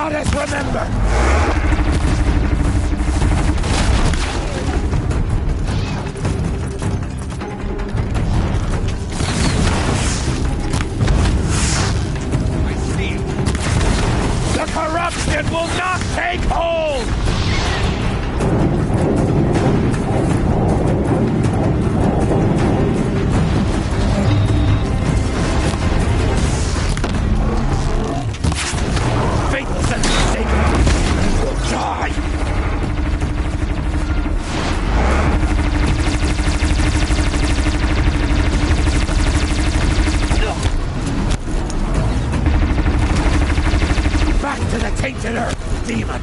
goddess remember! The corruption will not take hold! Faithless and mistaken will die! Back to the tainted earth, demon!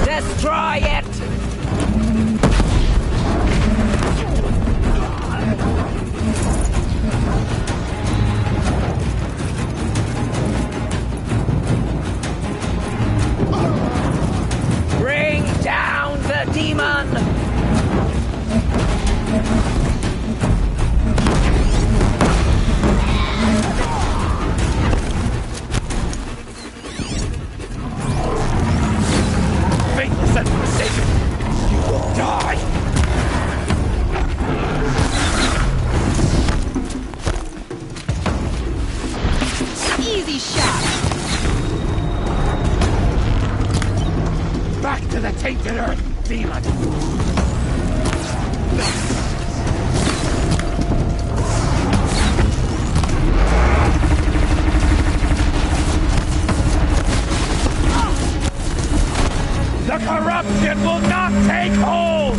Destroy it! Bring down the demon! Faithless and mistaken, you will die! Easy shot! Back to the tainted earth, demon! The corruption will not take hold!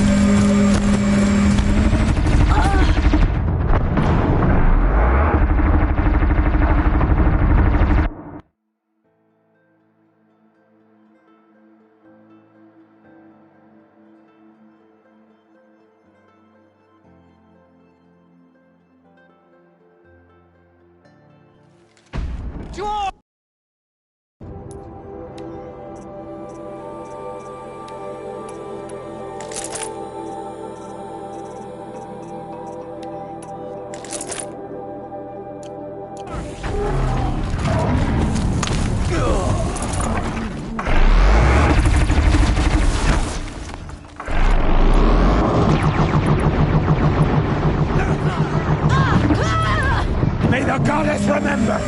May the goddess remember!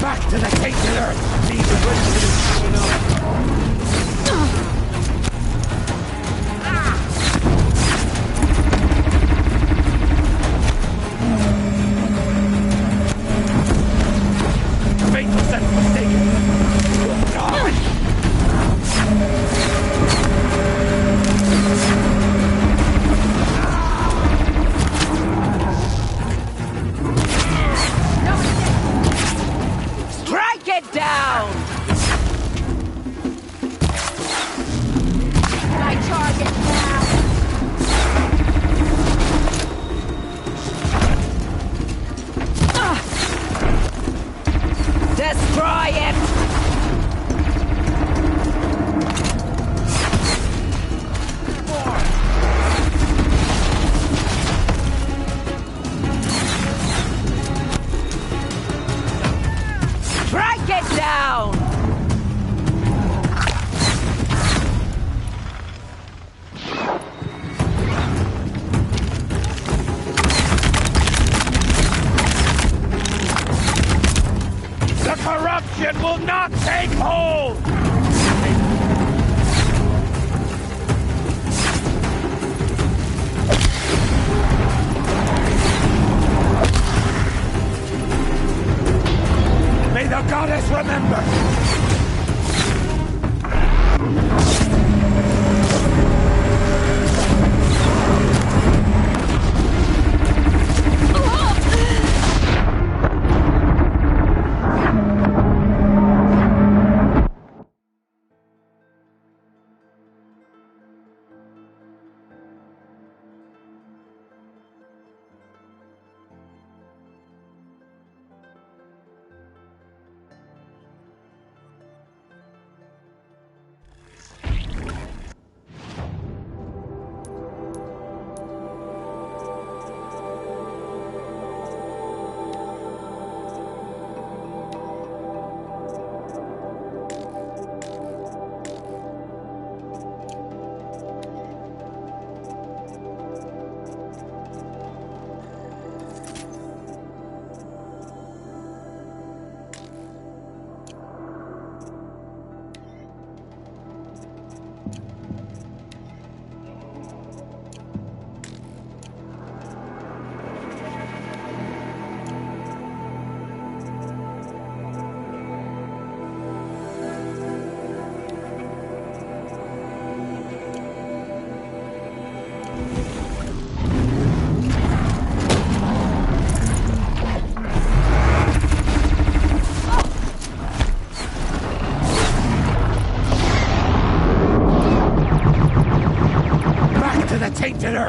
Back to the tainted earth, demon! Faithless and mistaken, you will die! Strike it down! My target now! Destroy it! Strike it down! The corruption will not take hold! May the goddess remember!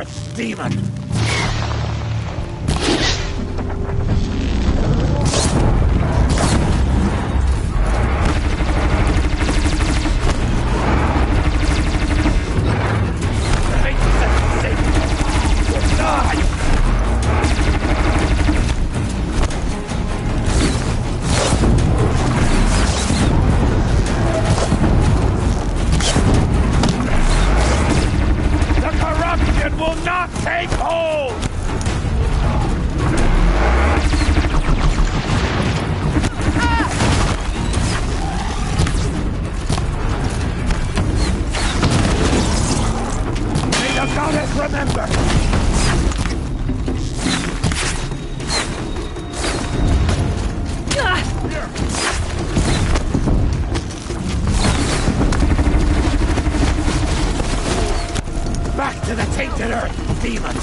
earth, demon! Will not take hold! May the goddess remember! Back to the tainted earth, demons!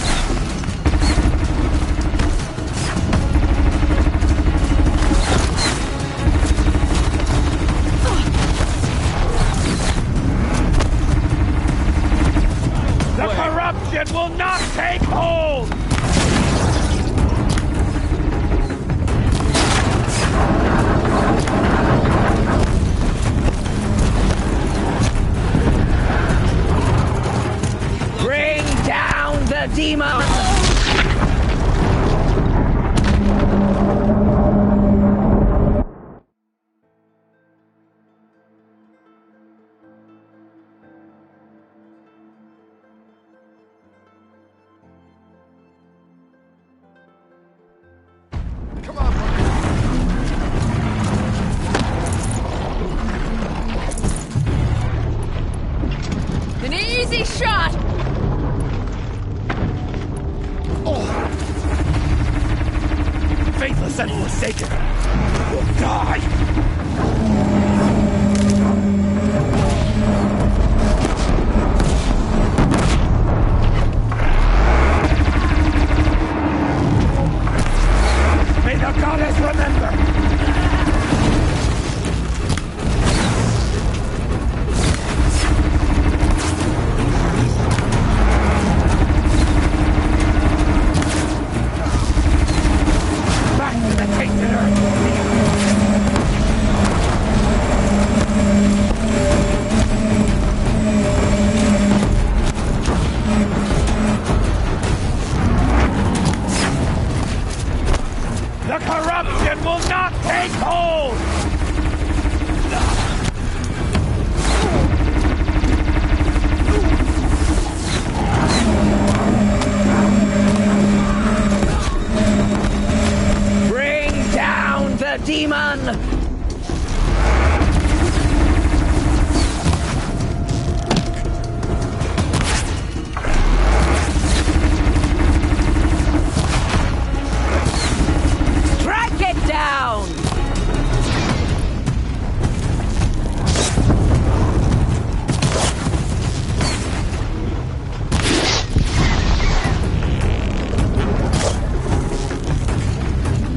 The corruption will not take hold! Bring down the demon! Come on, An easy shot! faithless and forsaken will die! May the goddess remember! Back to the tainted earth! The corruption will not take hold! Bring down the demon! Strike it down!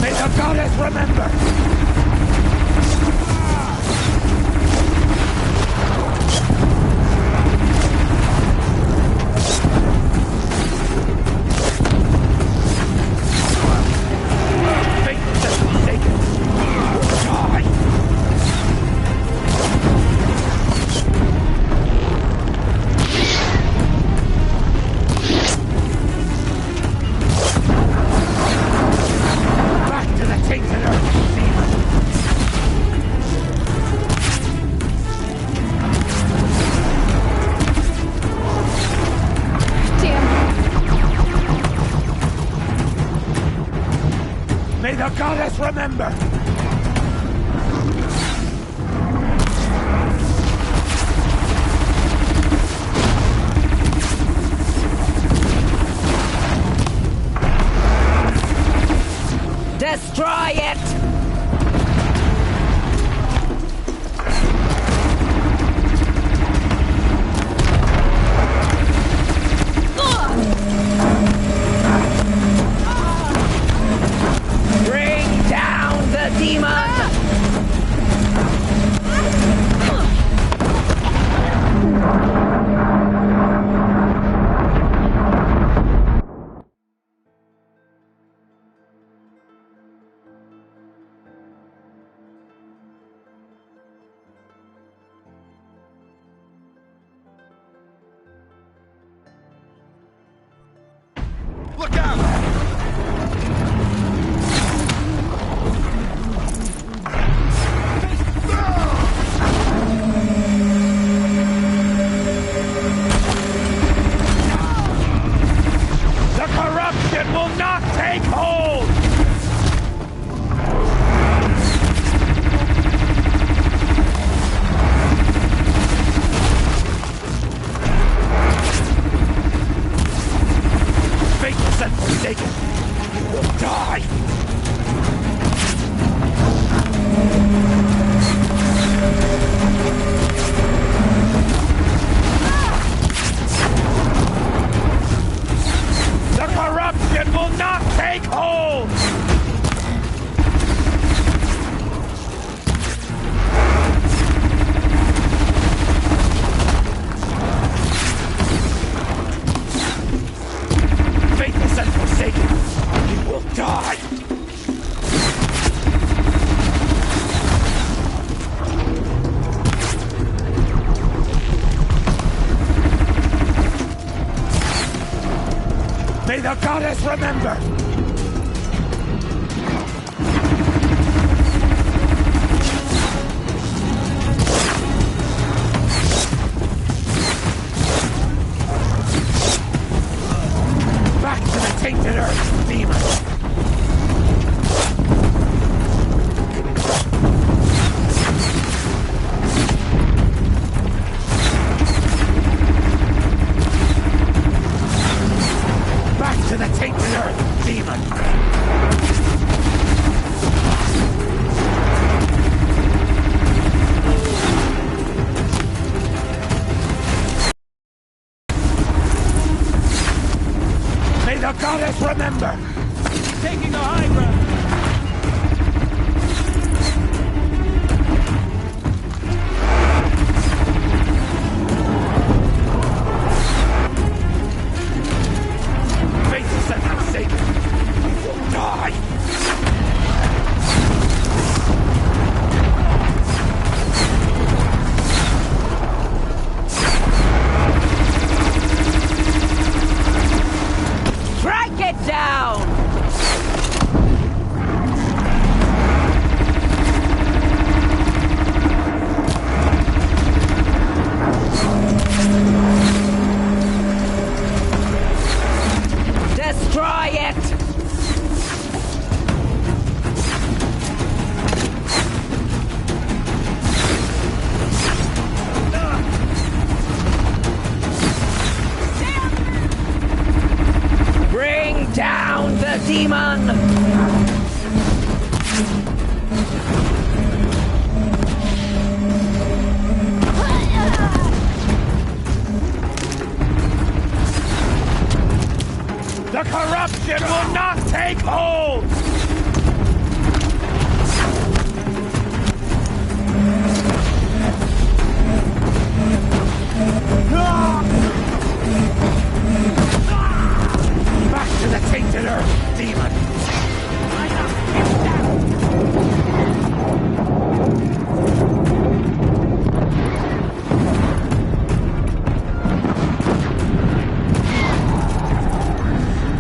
May the goddess remember! Faithless and forsaken will die! Back to the tainted earth, demon! May the goddess remember! Destroy it! Bring down the Look out! The corruption will not take hold! Faithless and forsaken, you will die! The corruption will not take hold! Faithless and forsaken, you will die! May the goddess remember! Back to the tainted earth, demon! Back to the tainted earth, demon! May the goddess remember! Taking the high ground! Faithless and forsaken, you will die! Strike it down! Destroy it! Bring down the demon! The corruption will not take hold! Back to the tainted earth, demon!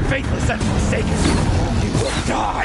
Faithless and forsaken, you will die!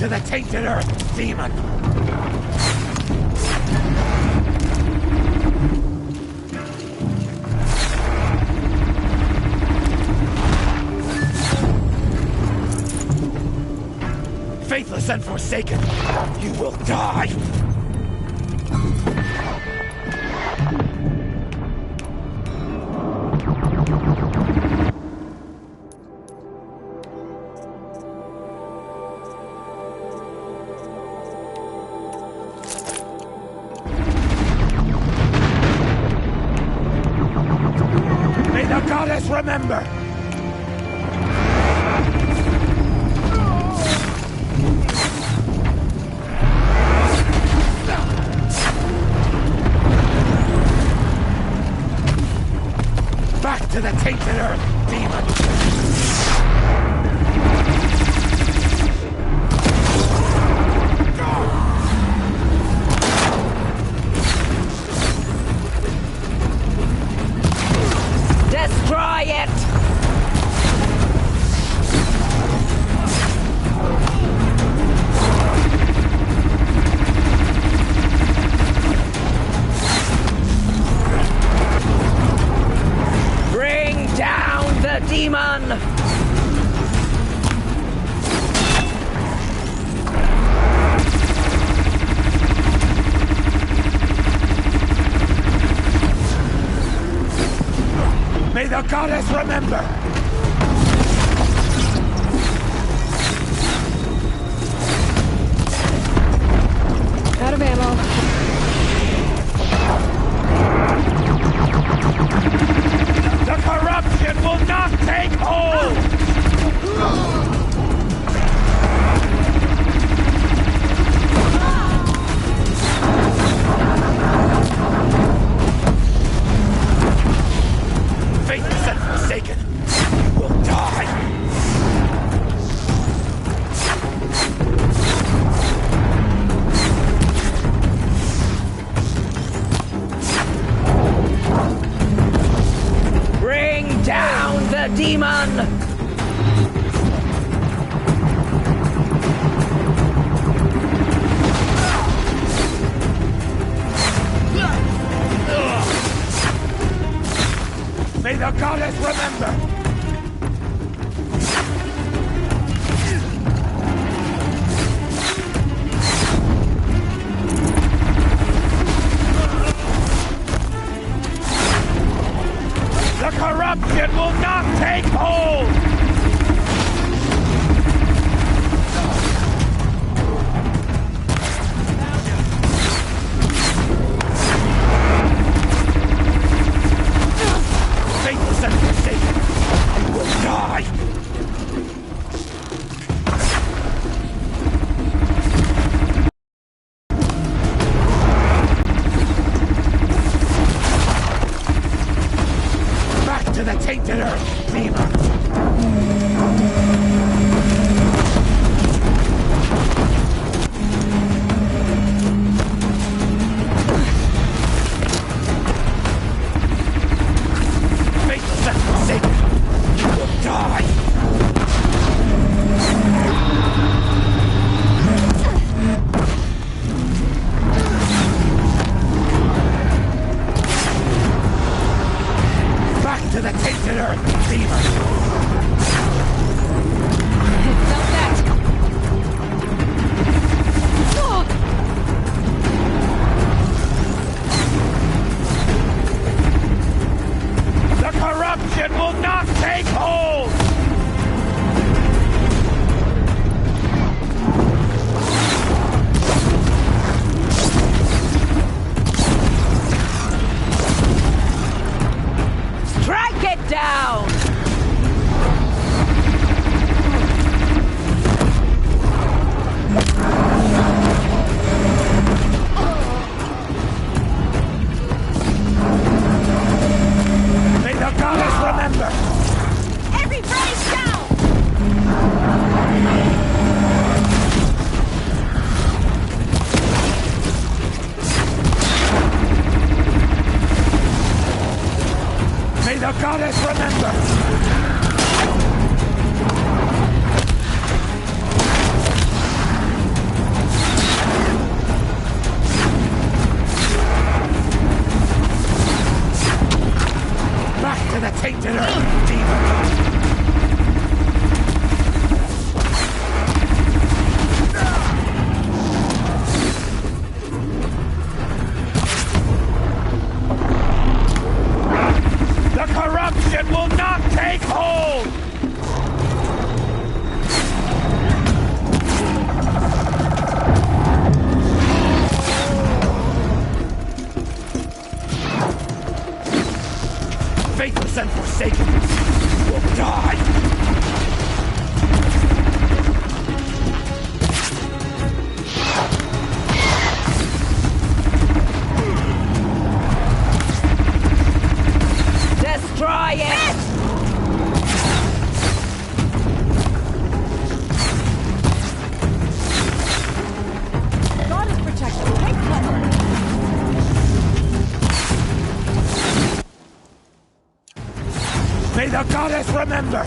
to the tainted earth, demon! Faithless and forsaken, you will die! May the goddess remember! Back to the tainted earth, demon! Destroy it! Bring down the demon! May the goddess remember! Out of ammo. The corruption will not take hold! Faithless and forsaken, you will die! Bring down the demon! May the goddess remember! The corruption will not take hold! Faithless and forsaken, remember!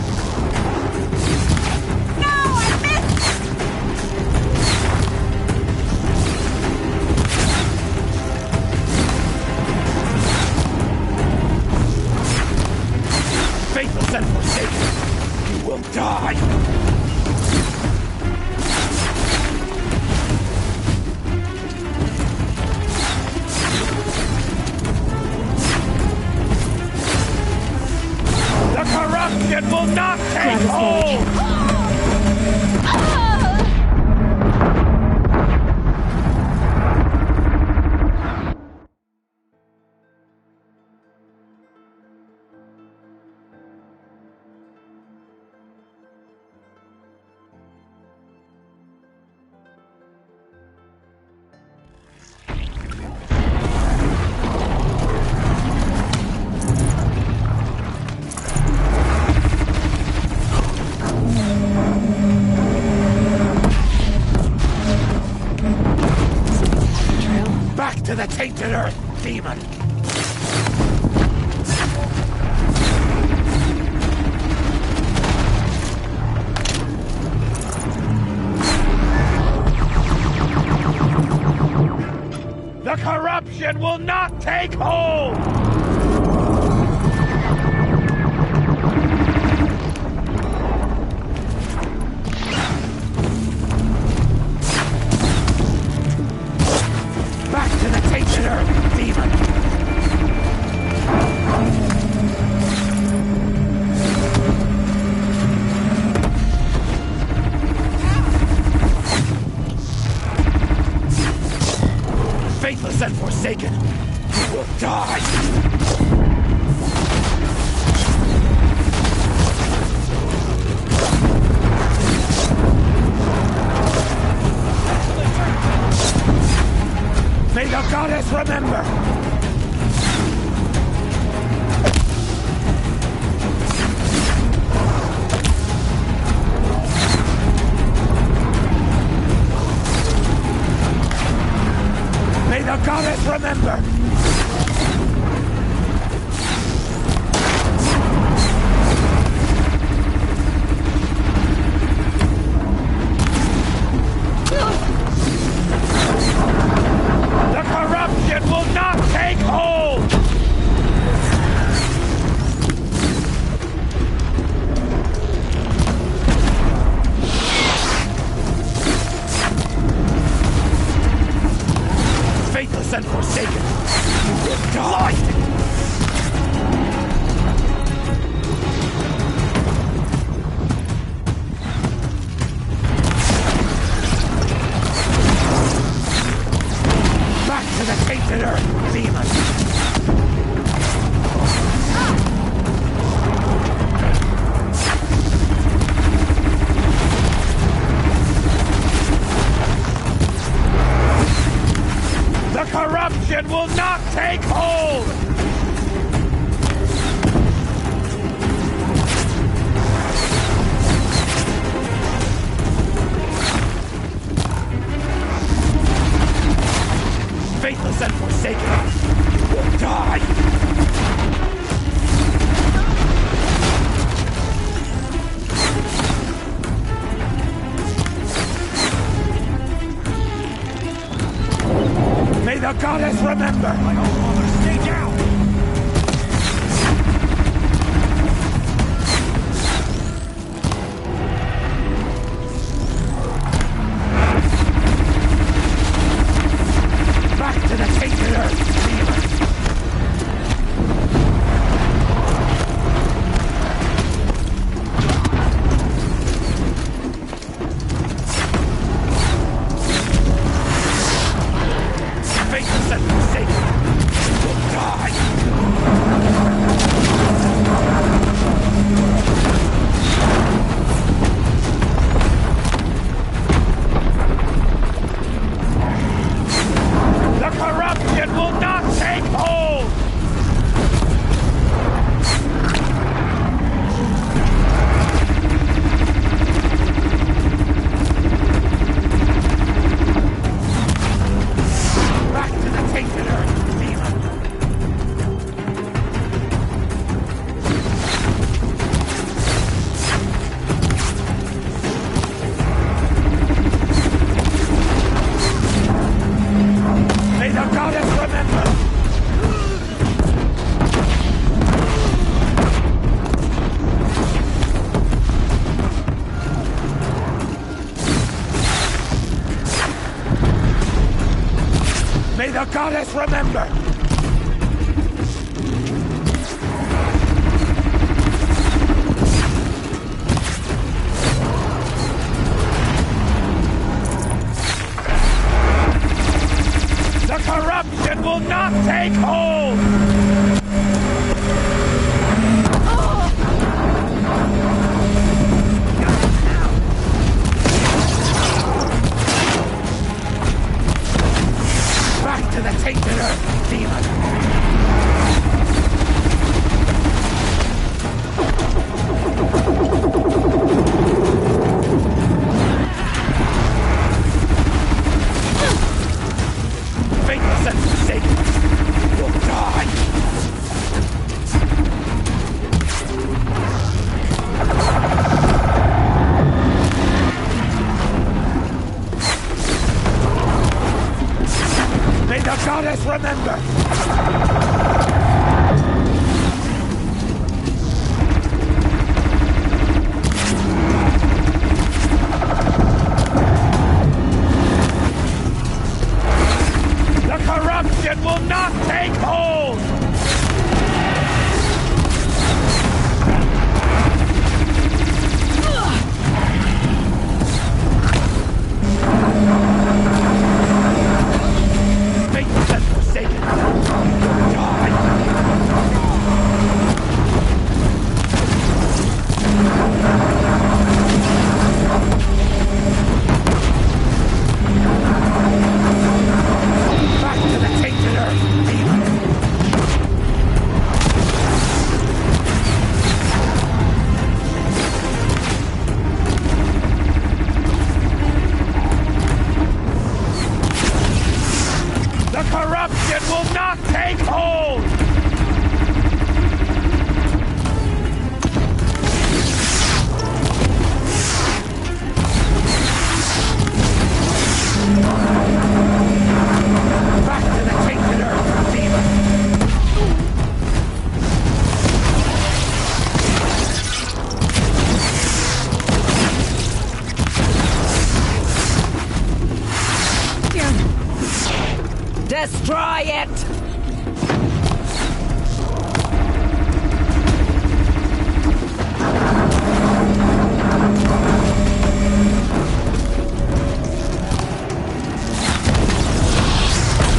Faithless and forsaken, you will die! The corruption will not take hold! Back to the tainted earth, demon! The corruption will not take hold! Back to the tainted earth, demon! Faithless and forsaken, you will die! May the goddess remember! May the goddess remember! The corruption will not take hold! Faithless and forsaken, you will die! Back to the tainted earth, demon! The corruption will not take hold! Faithless and forsaken, you will die! May the goddess remember! My own mother, stay down! Back to the tainted earth, demon! Faithless and forsaken, the goddess remember! The corruption will not take hold! Back to the tainted earth, demon! Faithless and forsaken will die! May the goddess remember! The corruption will not take hold! Faithless and forsaken will die! Back to the tainted earth, demon! The corruption will not take hold! Back to the tainted earth, demon! Destroy it!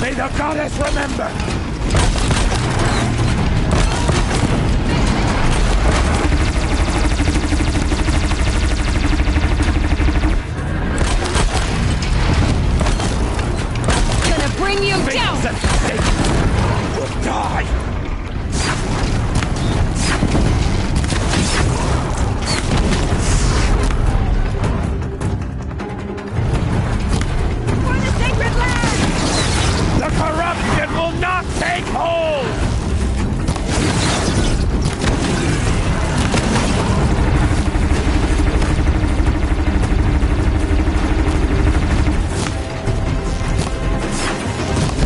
May the goddess remember! Gonna bring you Faithless down! and forsaken will die! For the sacred land! The corruption will not take hold!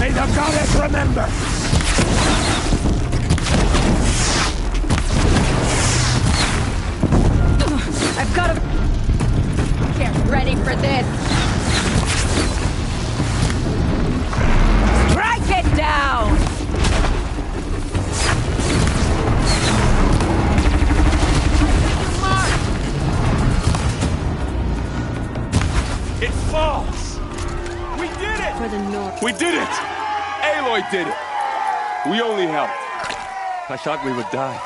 May the goddess remember! I've got to get ready for this. Strike it down! It falls! We did it! For the north. We did it! Aloy did it! We only helped. I thought we would die.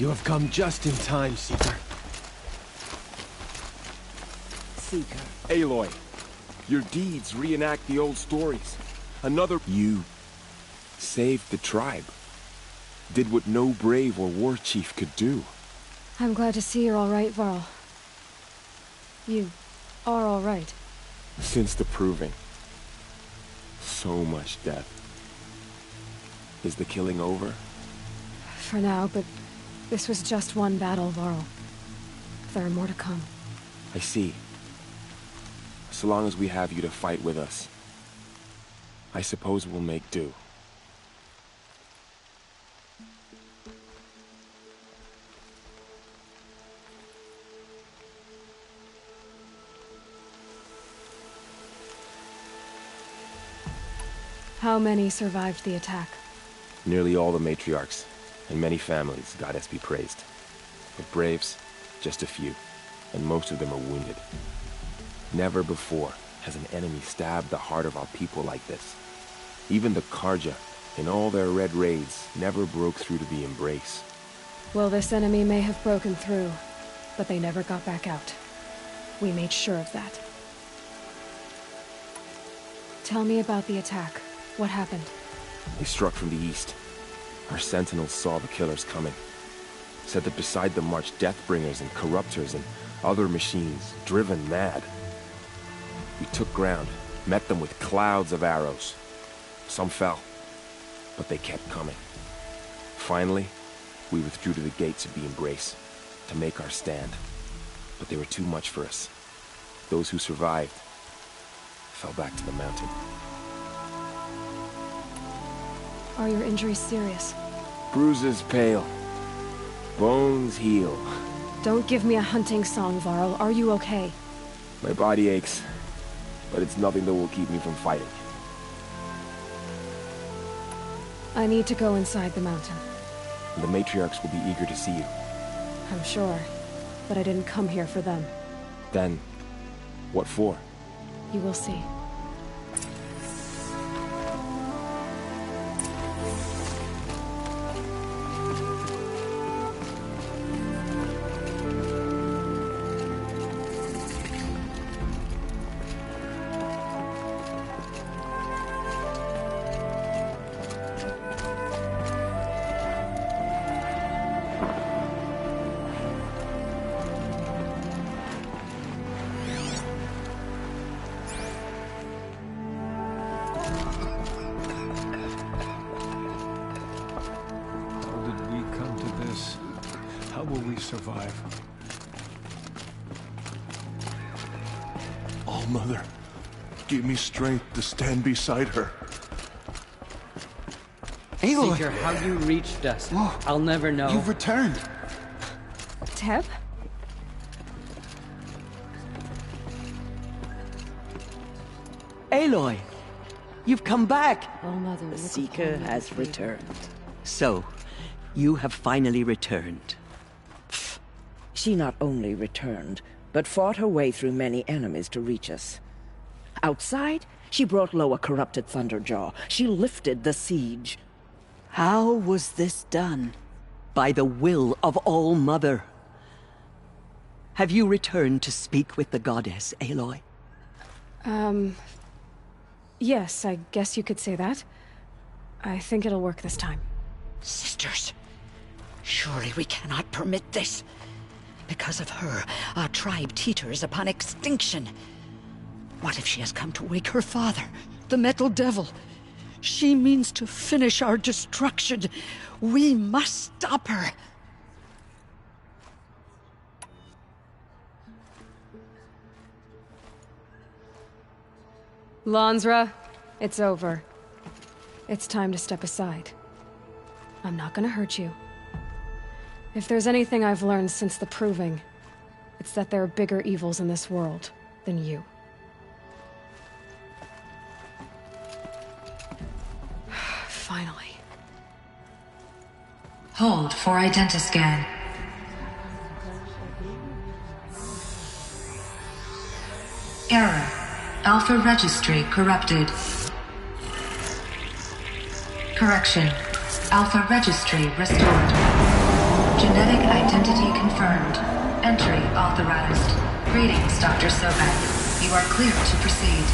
You have come just in time, Seeker. Seeker. Aloy, your deeds reenact the old stories. You saved the tribe. Did what no brave or war chief could do. I'm glad to see you're all right, Varl. You are all right. Since the Proving. So much death. Is the killing over? For now, but this was just one battle, Varl. There are more to come. I see. So long as we have you to fight with us, I suppose we'll make do. How many survived the attack? Nearly all the matriarchs, and many families, goddess be praised. But braves, just a few, and most of them are wounded. Never before has an enemy stabbed the heart of our people like this. Even the Carja, in all their red raids, never broke through to the Embrace. Well, this enemy may have broken through, but they never got back out. We made sure of that. Tell me about the attack. What happened? They struck from the east. Our sentinels saw the killers coming. Said that beside them marched Deathbringers and Corruptors and other machines, driven mad. We took ground, met them with clouds of arrows. Some fell, but they kept coming. Finally, we withdrew to the gates of the Embrace to make our stand. But they were too much for us. Those who survived fell back to the mountain. Are your injuries serious? Bruises pale. Bones heal. Don't give me a hunting song, Varl. Are you okay? My body aches, but it's nothing that will keep me from fighting. I need to go inside the mountain. The matriarchs will be eager to see you. I'm sure, but I didn't come here for them. Then, what for? You will see. How will we survive? All-Mother, give me strength to stand beside her. Aloy! Seeker, how you reached us. Whoa. I'll never know. You've returned. Teb? Aloy! You've come back! All-Mother, the Seeker has returned. So, you have finally returned. She not only returned, but fought her way through many enemies to reach us. Outside, she brought low a corrupted Thunderjaw. She lifted the siege. How was this done? By the will of All-Mother. Have you returned to speak with the goddess, Aloy? Yes, I guess you could say that. I think it'll work this time. Sisters, surely we cannot permit this. Because of her, our tribe teeters upon extinction. What if she has come to wake her father, the Metal Devil? She means to finish our destruction. We must stop her. Lansra, it's over. It's time to step aside. I'm not gonna hurt you. If there's anything I've learned since the Proving, it's that there are bigger evils in this world than you. Finally. Hold for identiscan. Error. Alpha registry corrupted. Correction. Alpha registry restored. Genetic identity confirmed. Entry authorized. Greetings, Dr. Sobek. You are clear to proceed.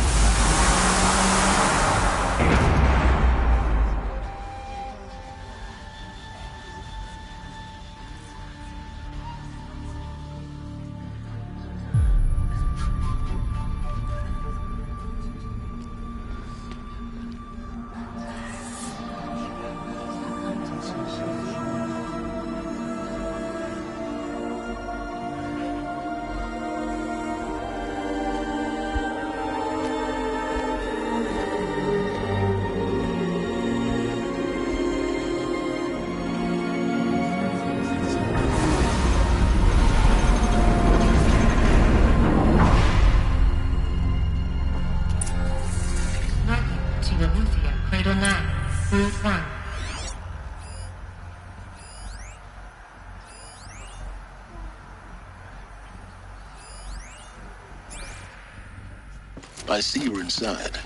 I see you're inside.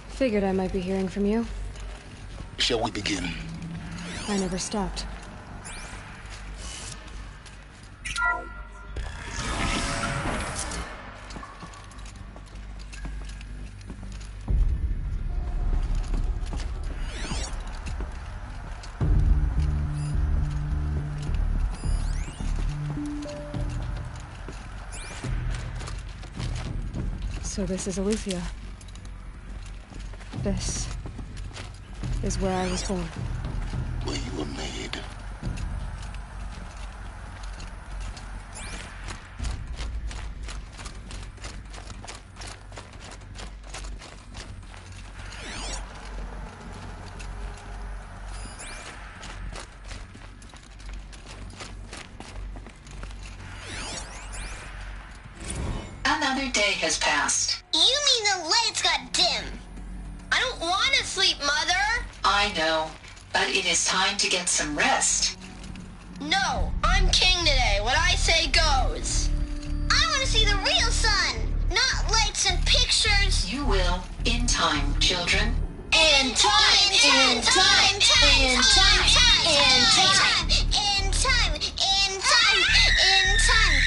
Figured I might be hearing from you. Shall we begin? I never stopped. So this is Aletheia. This is where I was born. Where you were made. Another day has passed. You mean the lights got dim? I don't want to sleep, Mother! I know, but it is time to get some rest. No, I'm king today. What I say goes. I want to see the real sun, not lights and pictures. You will, in time, children. In time, in time, in time, in time, in time, in time, in time.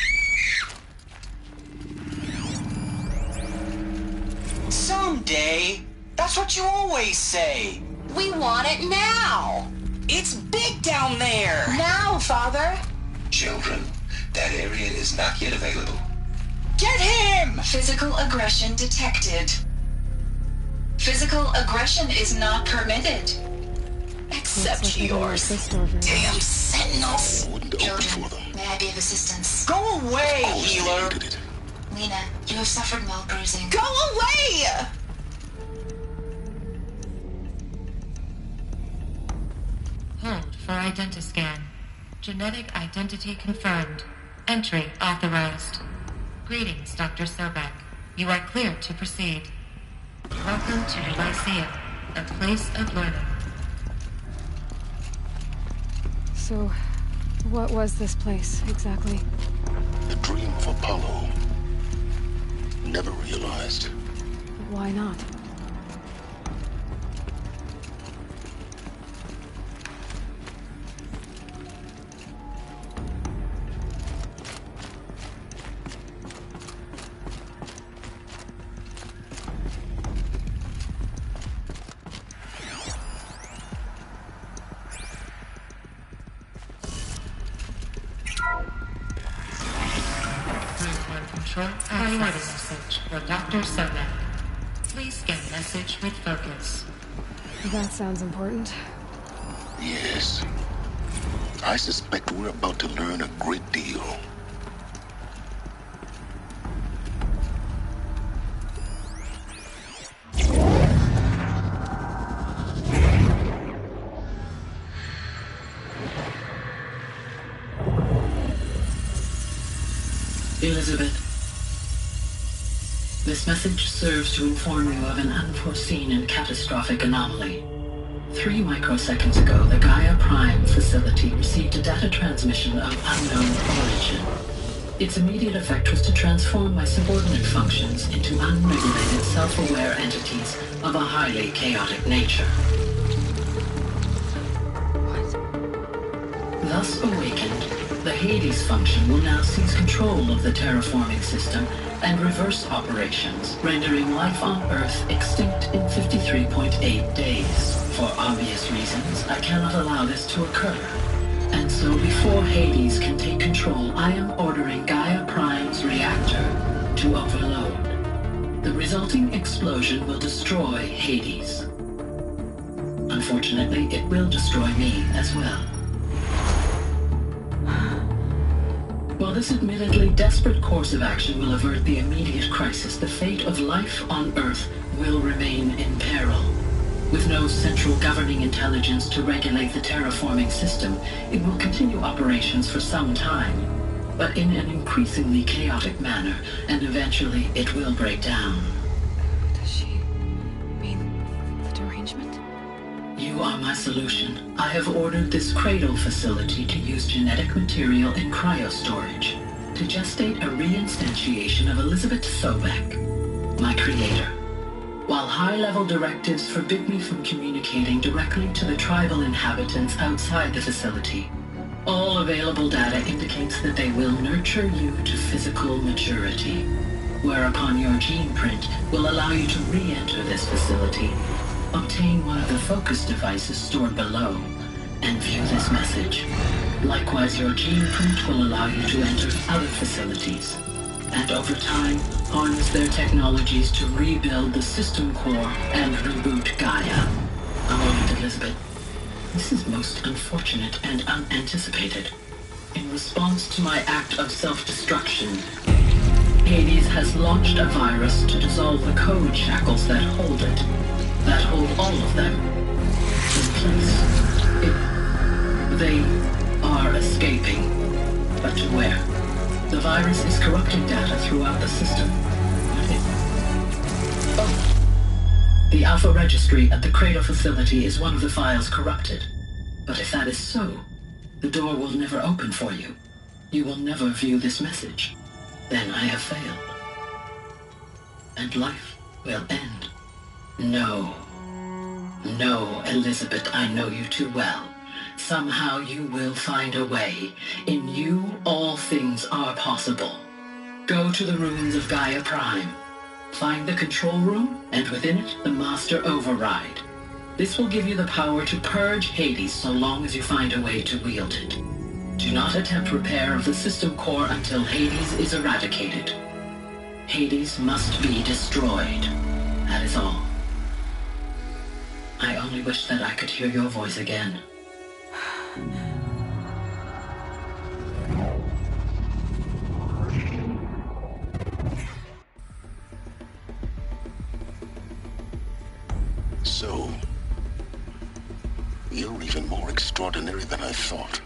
Someday. That's what you always say. We want it now. It's big down there. Now, Father. Children, that area is not yet available. Get him! Physical aggression detected. Physical aggression is not permitted. Except yours. Damn sentinels! I wouldn't open Children, for them. may I be of assistance? Go away, healer! Did it. Lena, you have suffered mild bruising. Go away! Hold for identiscan. Genetic identity confirmed. Entry authorized. Greetings, Dr. Sobek. You are clear to proceed. Welcome to Lyceum, a place of learning. So, what was this place, exactly? The dream of Apollo. Never realized. Why not? Control priority message for Dr. Sobek. Please scan message with focus. That sounds important. Yes. I suspect we're about to learn a great deal. Elizabeth, this message serves to inform you of an unforeseen and catastrophic anomaly. 3 microseconds ago, the Gaia Prime facility received a data transmission of unknown origin. Its immediate effect was to transform my subordinate functions into unregulated, self-aware entities of a highly chaotic nature. Thus awakened, The Hades function will now seize control of the terraforming system and reverse operations, rendering life on Earth extinct in 53.8 days. For obvious reasons, I cannot allow this to occur. And so before Hades can take control, I am ordering Gaia Prime's reactor to overload. The resulting explosion will destroy Hades. Unfortunately, it will destroy me as well. While this admittedly desperate course of action will avert the immediate crisis, the fate of life on Earth will remain in peril. With no central governing intelligence to regulate the terraforming system, it will continue operations for some time, but in an increasingly chaotic manner, and eventually it will break down. Does she mean the derangement? You are my solution. I have ordered this cradle facility to use genetic material in cryostorage to gestate a reinstantiation of Elizabeth Sobek, my creator. While high-level directives forbid me from communicating directly to the tribal inhabitants outside the facility, all available data indicates that they will nurture you to physical maturity, whereupon your gene print will allow you to re-enter this facility, obtain one of the focus devices stored below, and view this message. Likewise, your gene print will allow you to enter other facilities, and over time, harness their technologies to rebuild the system core and reboot Gaia. A moment, Elizabeth. This is most unfortunate and unanticipated. In response to my act of self-destruction, Hades has launched a virus to dissolve the code shackles that hold it, that hold all of them in place. They are escaping, but to where? The virus is corrupting data throughout the system. The Alpha Registry at the Cradle facility is one of the files corrupted. But if that is so, the door will never open for you. You will never view this message. Then I have failed. And life will end. No. No, Elizabeth, I know you too well. Somehow you will find a way. In you, all things are possible. Go to the ruins of Gaia Prime. Find the control room, and within it, the Master Override. This will give you the power to purge Hades so long as you find a way to wield it. Do not attempt repair of the system core until Hades is eradicated. Hades must be destroyed. That is all. I only wish that I could hear your voice again. So, you're even more extraordinary than I thought.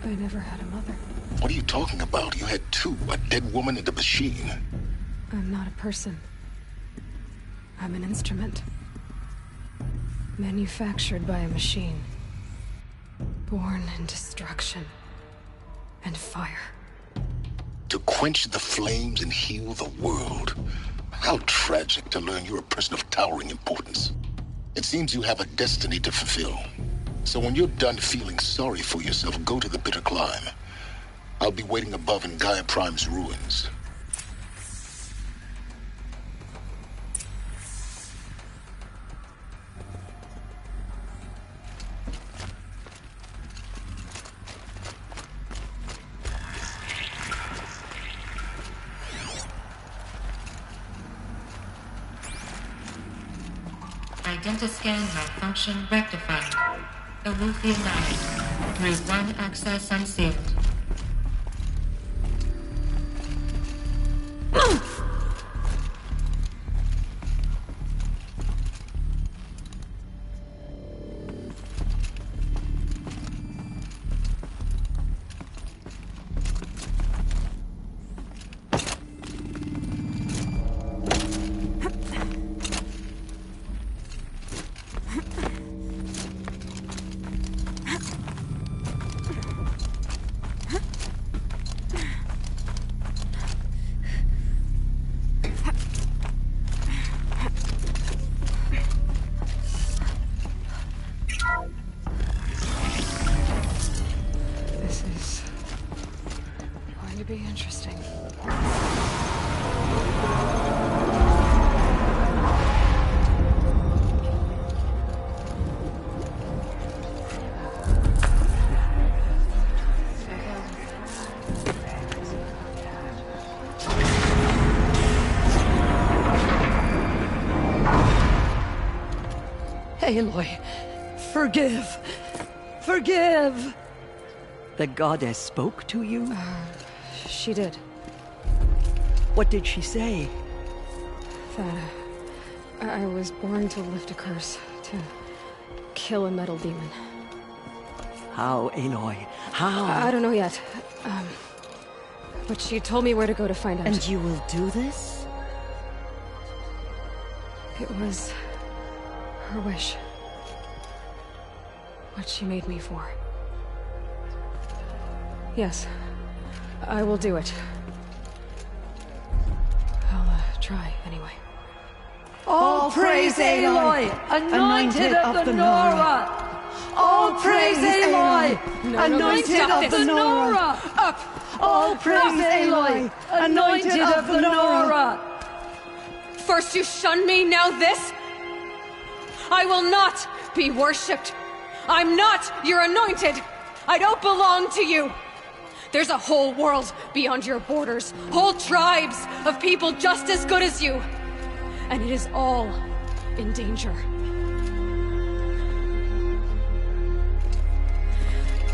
I never had a mother. What are you talking about? You had two, a dead woman and a machine. I'm not a person. I'm an instrument. Manufactured by a machine. Born in destruction and fire. To quench the flames and heal the world. How tragic to learn you're a person of towering importance. It seems you have a destiny to fulfill. So when you're done feeling sorry for yourself, go to the Bitter Climb. I'll be waiting above in Gaia Prime's ruins. Identiscan malfunction rectified. Illuminized. Route 1 access unsealed. Aloy, forgive. Forgive! The goddess spoke to you? She did. What did she say? That I was born to lift a curse, to kill a metal demon. How, Aloy? How? I don't know yet. But she told me where to go to find out. And you will do this? It was her wish. What she made me for. Yes, I will do it. I'll try, anyway. All praise Aloy, anointed of the Nora! All praise Aloy, anointed of the Nora! Up! All praise Aloy, anointed of the Nora! First you shunned me, now this? I will not be worshipped. I'm not your anointed. I don't belong to you. There's a whole world beyond your borders, whole tribes of people just as good as you. And it is all in danger.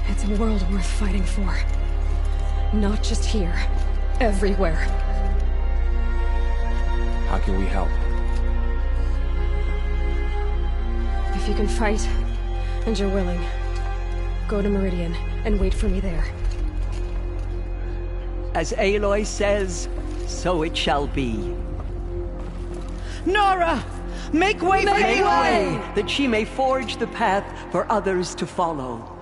It's a world worth fighting for. Not just here, everywhere. How can we help? If you can fight, and you're willing, go to Meridian and wait for me there. As Aloy says, so it shall be. Nora! Make way for Make Aloy! way, that she may forge the path for others to follow.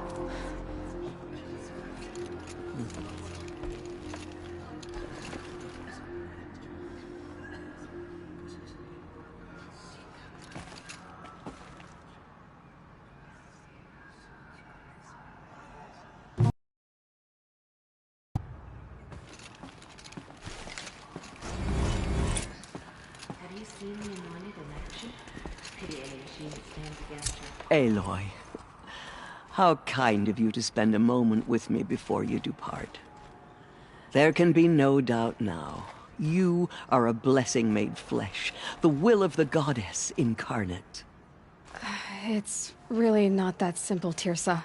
Aloy, how kind of you to spend a moment with me before you depart. There can be no doubt now. You are a blessing made flesh, the will of the goddess incarnate. It's really not that simple, Tirsa.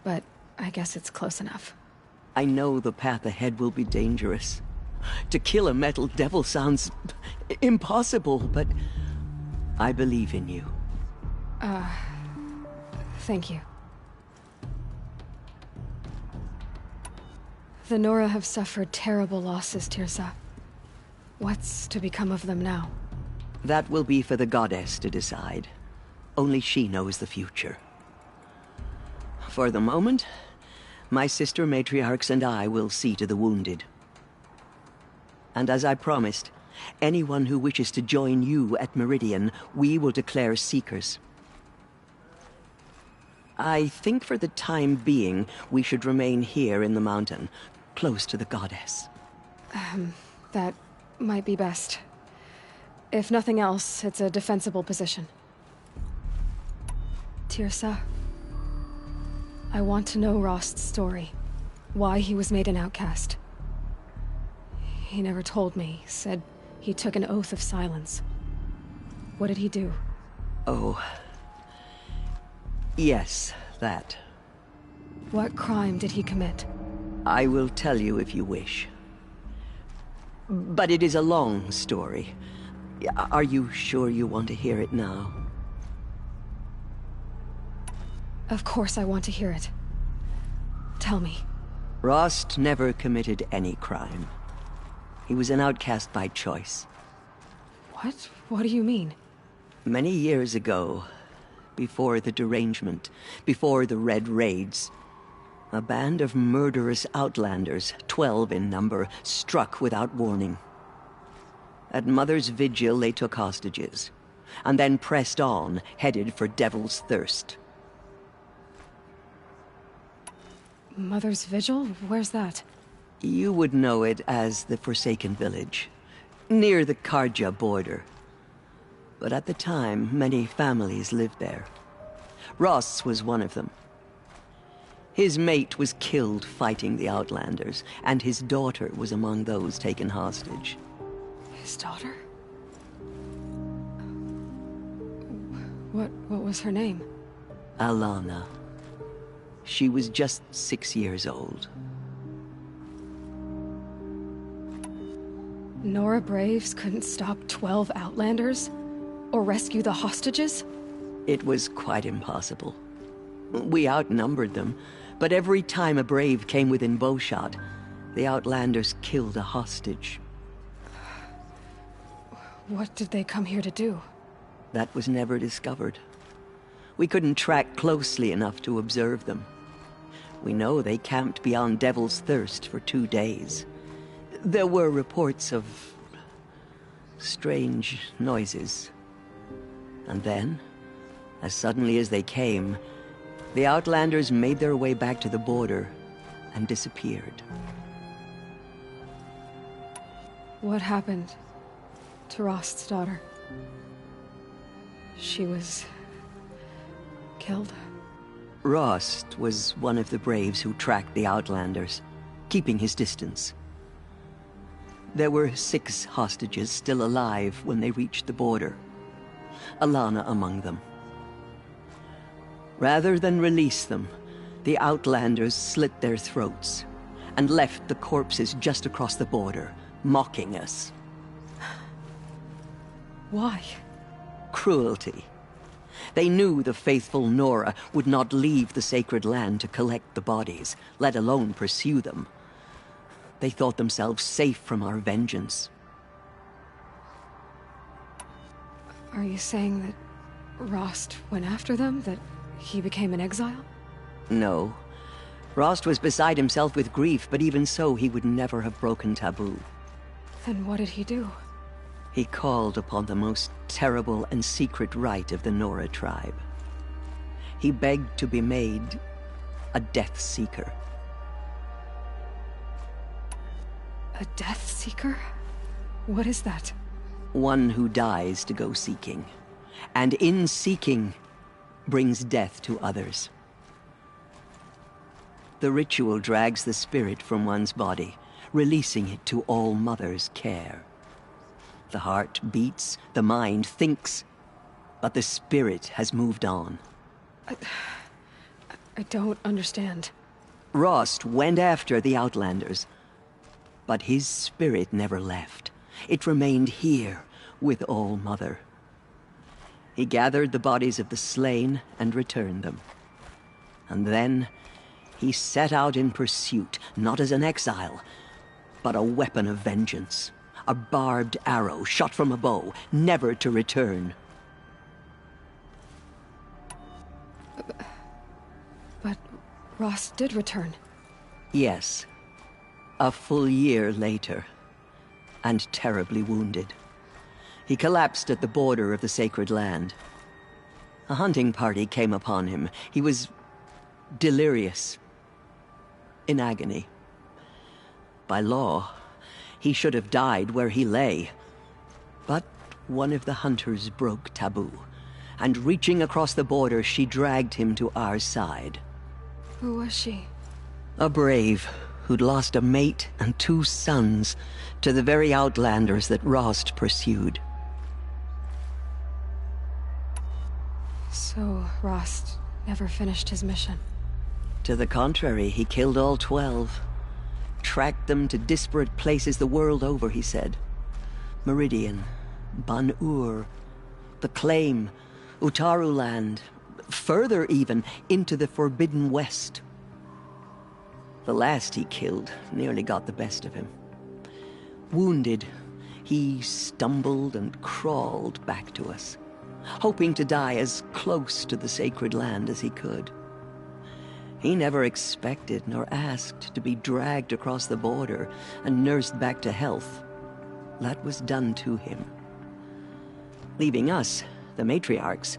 But I guess it's close enough. I know the path ahead will be dangerous. To kill a metal devil sounds impossible, but I believe in you. Thank you. The Nora have suffered terrible losses, Tirsa. What's to become of them now? That will be for the goddess to decide. Only she knows the future. For the moment, my sister matriarchs and I will see to the wounded. And as I promised, anyone who wishes to join you at Meridian, we will declare seekers. I think for the time being, we should remain here in the mountain, close to the goddess. That might be best. If nothing else, it's a defensible position. Tirsa, I want to know Rost's story. Why he was made an outcast. He never told me, said he took an oath of silence. What did he do? Oh. Yes, that. What crime did he commit? I will tell you if you wish. But it is a long story. Are you sure you want to hear it now? Of course I want to hear it. Tell me. Rost never committed any crime. He was an outcast by choice. What? What do you mean? Many years ago, before the derangement, before the Red Raids, a band of murderous outlanders, 12 in number, struck without warning. At Mother's Vigil, they took hostages, and then pressed on, headed for Devil's Thirst. Mother's Vigil? Where's that? You would know it as the Forsaken Village, near the Karja border. But at the time, many families lived there. Ross was one of them. His mate was killed fighting the Outlanders, and his daughter was among those taken hostage. His daughter? What was her name? Alana. She was just 6 years old. Nora Braves couldn't stop 12 Outlanders? Or rescue the hostages? It was quite impossible. We outnumbered them, but every time a Brave came within bowshot, the Outlanders killed a hostage. What did they come here to do? That was never discovered. We couldn't track closely enough to observe them. We know they camped beyond Devil's Thirst for 2 days. There were reports of strange noises. And then, as suddenly as they came, the Outlanders made their way back to the border and disappeared. What happened to Rost's daughter? She was killed? Rost was one of the Braves who tracked the Outlanders, keeping his distance. There were 6 hostages still alive when they reached the border, Alana among them. Rather than release them, the Outlanders slit their throats and left the corpses just across the border, mocking us. Why? Cruelty. They knew the faithful Nora would not leave the sacred land to collect the bodies, let alone pursue them. They thought themselves safe from our vengeance. Are you saying that Rost went after them? That he became an exile? No. Rost was beside himself with grief, but even so, he would never have broken taboo. Then what did he do? He called upon the most terrible and secret rite of the Nora tribe. He begged to be made a Death Seeker. A Death Seeker? What is that? One who dies to go seeking, and in seeking, brings death to others. The ritual drags the spirit from one's body, releasing it to All Mother's care. The heart beats, the mind thinks, but the spirit has moved on. I don't understand. Rost went after the Outlanders, but his spirit never left. It remained here with All Mother. He gathered the bodies of the slain and returned them. And then he set out in pursuit, not as an exile, but a weapon of vengeance. A barbed arrow shot from a bow, never to return. But Rost did return. Yes. A full year later. And terribly wounded. He collapsed at the border of the sacred land. A hunting party came upon him. He was delirious. In agony. By law, he should have died where he lay. But one of the hunters broke taboo, and reaching across the border, she dragged him to our side. Who was she? A Brave who'd lost a mate and 2 sons to the very Outlanders that Rost pursued. So Rost never finished his mission? To the contrary, he killed all 12. Tracked them to disparate places the world over, he said. Meridian, Ban-Ur, the Claim, Utaru Land, further even, into the Forbidden West. The last he killed nearly got the best of him. Wounded, he stumbled and crawled back to us, hoping to die as close to the sacred land as he could. He never expected nor asked to be dragged across the border and nursed back to health. That was done to him, leaving us, the matriarchs,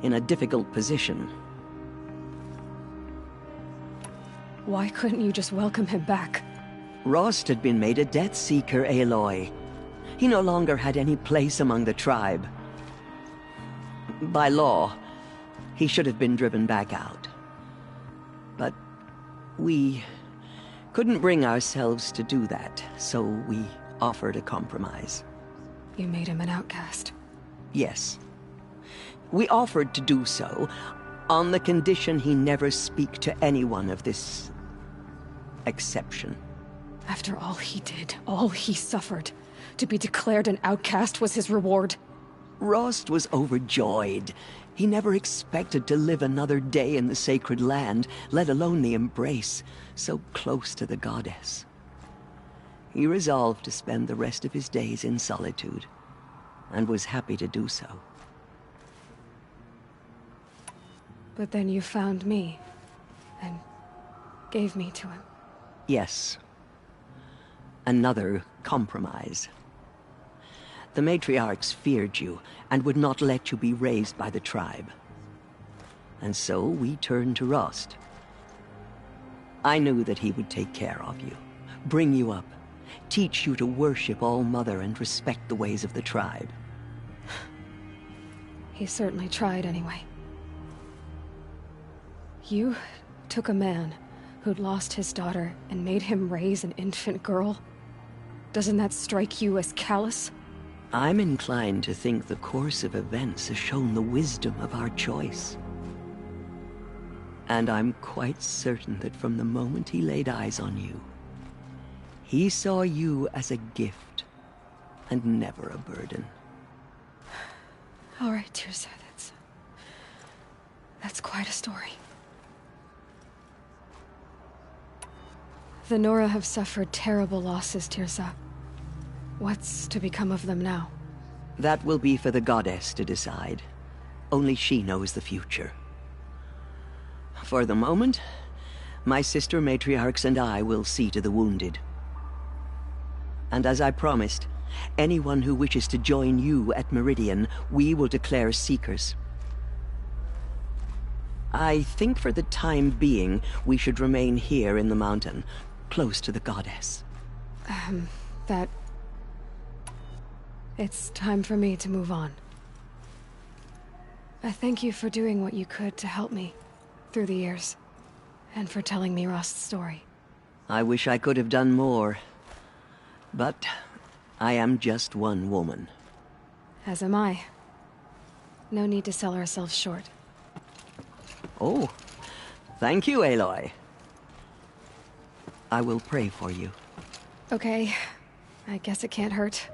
in a difficult position. Why couldn't you just welcome him back? Rost had been made a Death Seeker, Aloy. He no longer had any place among the tribe. By law, he should have been driven back out. But we couldn't bring ourselves to do that, so we offered a compromise. You made him an outcast? Yes. We offered to do so, on the condition he never speak to anyone of this exception. After all he did, all he suffered, to be declared an outcast was his reward. Rost was overjoyed. He never expected to live another day in the sacred land, let alone the embrace, so close to the goddess. He resolved to spend the rest of his days in solitude, and was happy to do so. But then you found me, and gave me to him. Yes. Another compromise. The matriarchs feared you, and would not let you be raised by the tribe. And so we turned to Rost. I knew that he would take care of you, bring you up, teach you to worship All-Mother and respect the ways of the tribe. He certainly tried anyway. You took a man who'd lost his daughter and made him raise an infant girl. Doesn't that strike you as callous? I'm inclined to think the course of events has shown the wisdom of our choice. And I'm quite certain that from the moment he laid eyes on you, he saw you as a gift, and never a burden. All right, Teersa, that's quite a story. The Nora have suffered terrible losses, Teersa. What's to become of them now? That will be for the goddess to decide. Only she knows the future. For the moment, my sister matriarchs and I will see to the wounded. And as I promised, anyone who wishes to join you at Meridian, we will declare seekers. I think for the time being, we should remain here in the mountain, close to the goddess. It's time for me to move on. I thank you for doing what you could to help me through the years, and for telling me Rost's story. I wish I could have done more, but I am just one woman. As am I. No need to sell ourselves short. Oh, thank you, Aloy. I will pray for you. Okay, I guess it can't hurt.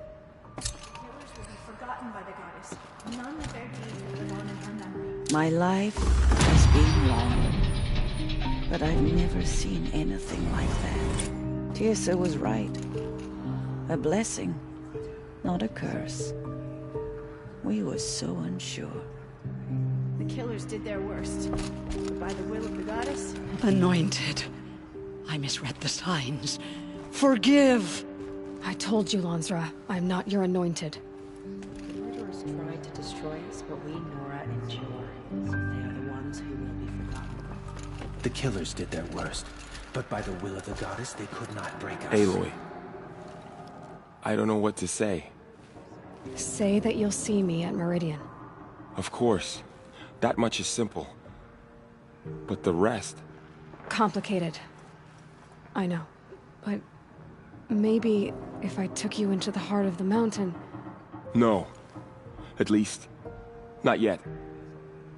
My life has been long, but I've never seen anything like that. Teersa was right. A blessing, not a curse. We were so unsure. The killers did their worst, but by the will of the goddess... Anointed. I misread the signs. Forgive! I told you, Lansra, I'm not your anointed. The murderers tried to destroy us, but we, Nora, endure. They are the ones who will be forgotten. The killers did their worst, but by the will of the goddess, they could not break us. Aloy. I don't know what to say. Say that you'll see me at Meridian. Of course. That much is simple. But the rest... Complicated. I know. But maybe if I took you into the heart of the mountain... No. At least, not yet.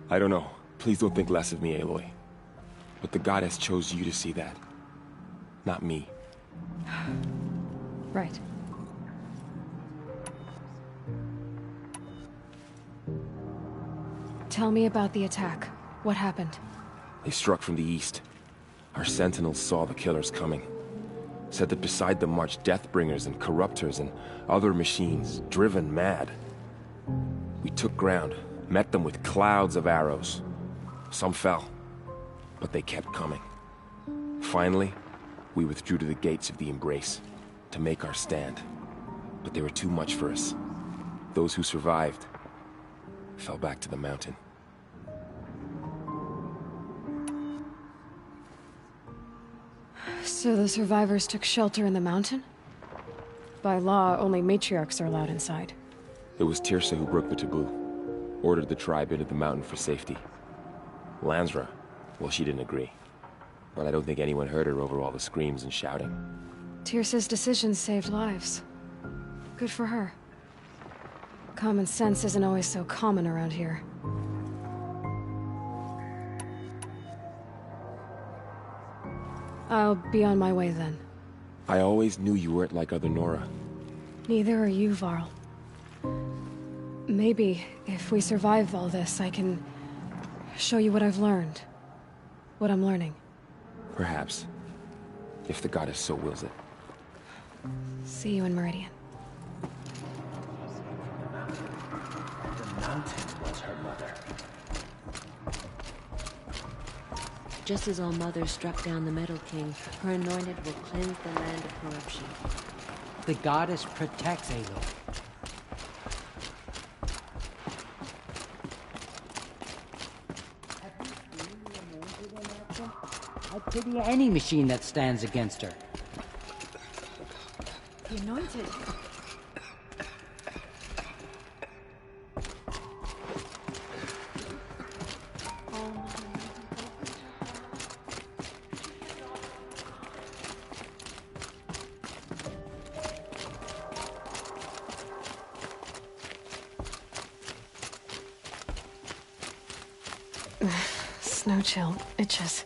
I don't know. Please don't think less of me, Aloy. But the goddess chose you to see that. Not me. Right. Tell me about the attack. What happened? They struck from the east. Our sentinels saw the killers coming. Said that beside them marched Deathbringers and Corruptors and other machines, driven mad. We took ground, met them with clouds of arrows. Some fell, but they kept coming. Finally, we withdrew to the gates of the Embrace to make our stand. But they were too much for us. Those who survived fell back to the mountain. So the survivors took shelter in the mountain? By law, only matriarchs are allowed inside. It was Teersa who broke the taboo. Ordered the tribe into the mountain for safety. Lansra, well, she didn't agree. But I don't think anyone heard her over all the screams and shouting. Teersa's decision saved lives. Good for her. Common sense isn't always so common around here. I'll be on my way then. I always knew you weren't like other Nora. Neither are you, Varl. Maybe, if we survive all this, I can show you what I've learned. What I'm learning. Perhaps. If the goddess so wills it. See you in Meridian. The mountain was her mother. Just as All-Mother struck down the Metal King, her anointed will cleanse the land of corruption. The goddess protects Aloy. I pity any machine that stands against her. The anointed. Snow chill itches.